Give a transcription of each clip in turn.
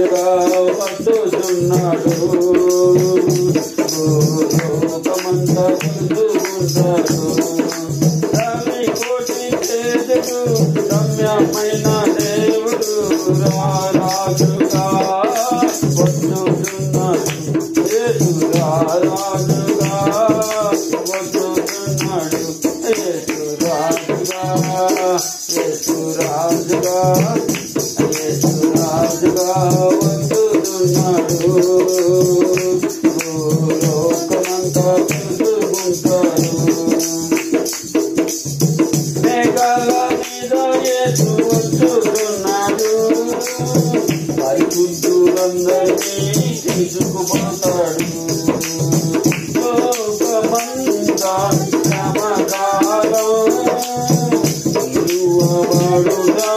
రాజుగా వస్తున్నాడు. లోకమంతా చూసుకుంటాడు. రవి కోటి తేజుడు రమ్యమైన దేవుడు రాజుగా వస్తున్నాడు. యేసు రాజుగా వస్తున్నాడు. యేసు రాజుగా యేసు రాజుగా యేసు రాజుగా వస్తున్నాడు. లోకమంతా చూసుకుంటాడు. మేఘాల మీద యేసు వస్తున్నాడు. పరిశుద్ధులందరినీ తీసుకుపోతాడు. లోకమంతా శ్రమకాలం నిలువబడుగా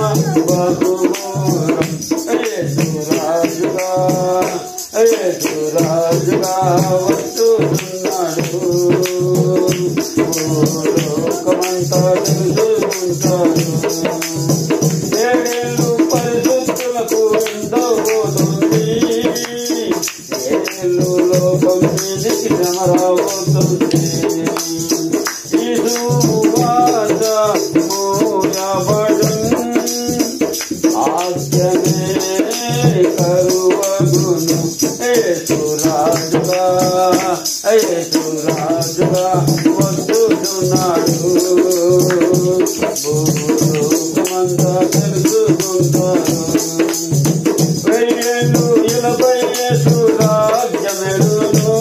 బహుమూలం. యేసు రాజుగా యేసు రాజుగా వస్తున్నాడు. లోకమంతా తెలుసుకుంటాడు. ఏడేళ్ళు పరిశుద్ధులకు ఎంతో పోతుంది. ఏడేళ్ళు లోకం మీదికి శ్రమ రాబోతుంది. ఈ సువార్త మోయబడు ఆజ్ఞనే కరువగును. యేసు రాజుగా యేసు రాజుగా వస్తున్నాడు. భూలోకమంతా తెలుసుకుంటాడు. 1000 ఏళ్ళపై యేసు రాజ్యమెడును.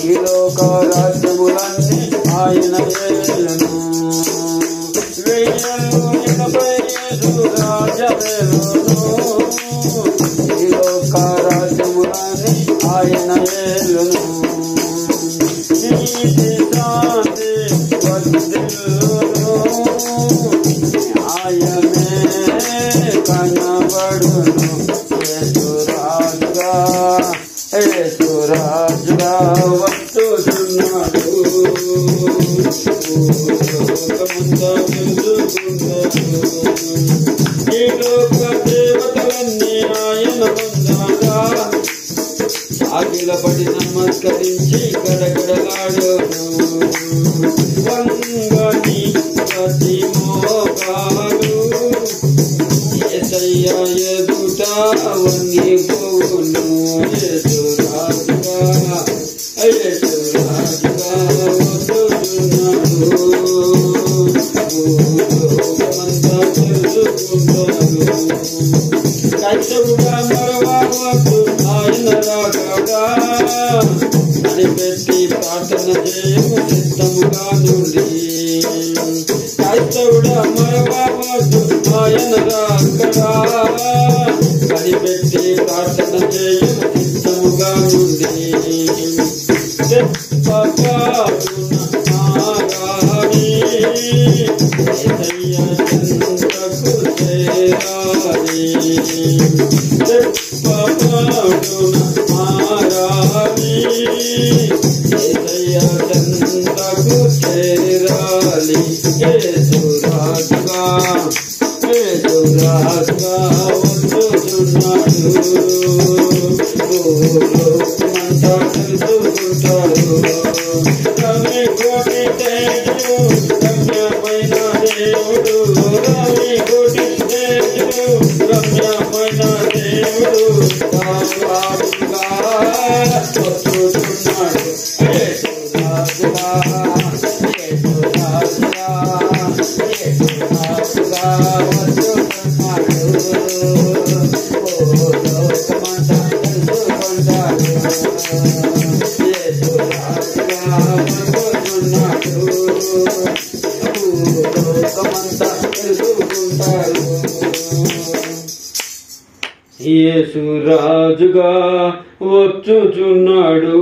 ఈ లోక రాజ్యములన్నీ ఆయన ఏలును. 1000 ఏళ్ళపై యేసు రాజ్యమెడును. ఈ లోక రాజ్యములన్నీ ఆయన ఏలును. నీతి శాంతి వర్ధిల్లును. న్యాయమే కనబడును. యేసు రాజుగా యేసు రాజుగా వస్తున్నాడు. లోకమంతా తెలుసుకుంటాడు. ఈ లోక దేవతలన్నీ ఆయన పొందాగా సాగిలపడి నమస్కరించి గడగడలాడును. వంగని ప్రతి మోకాలు యేసయ్య ఎదుట వంగిపోవును. యేసు రాజుగా యేసు రాజుగా వస్తున్నాడు. లోకమంతా తెలుసుకుంటాడు. క్రైస్తవుగా మరవవద్దు ఆయన రాకడా. కనిపెట్టి ప్రార్థన చేయము సిద్ధముగా నుండి. క్రైస్తవుడా మరవవద్దు ఆయన రాకడా. కనిపెట్టి ప్రార్థన చేయము సిద్ధముగా నుండి. మారాలి యేసయ్య చెంతకు చేరాలి. మారాలి యేసయ్య చెంతకు చేరాలి. యేసు రాజుగా యేసు రాజుగా వస్తున్నాడు. లోకమంతా తెలుసుకుంటాడు. రవి కోటి తేజుడు రమ్యమైన దేవుడు. రవి కోటి తేజుడు రమ్యమైన దేవుడు రాజుగా వస్తున్నాడు. యేసు రాజుగా యేసు రాజుగా యేసు రాజుగా వస్తున్నాడు. లోకమంతా తెలుసుకుంటాడు. యేసు రాజుగా వస్తున్నాడు. లోకమంతా తెలుసుకుంటాడు. యేసు రాజుగా వచ్చుచున్నాడు.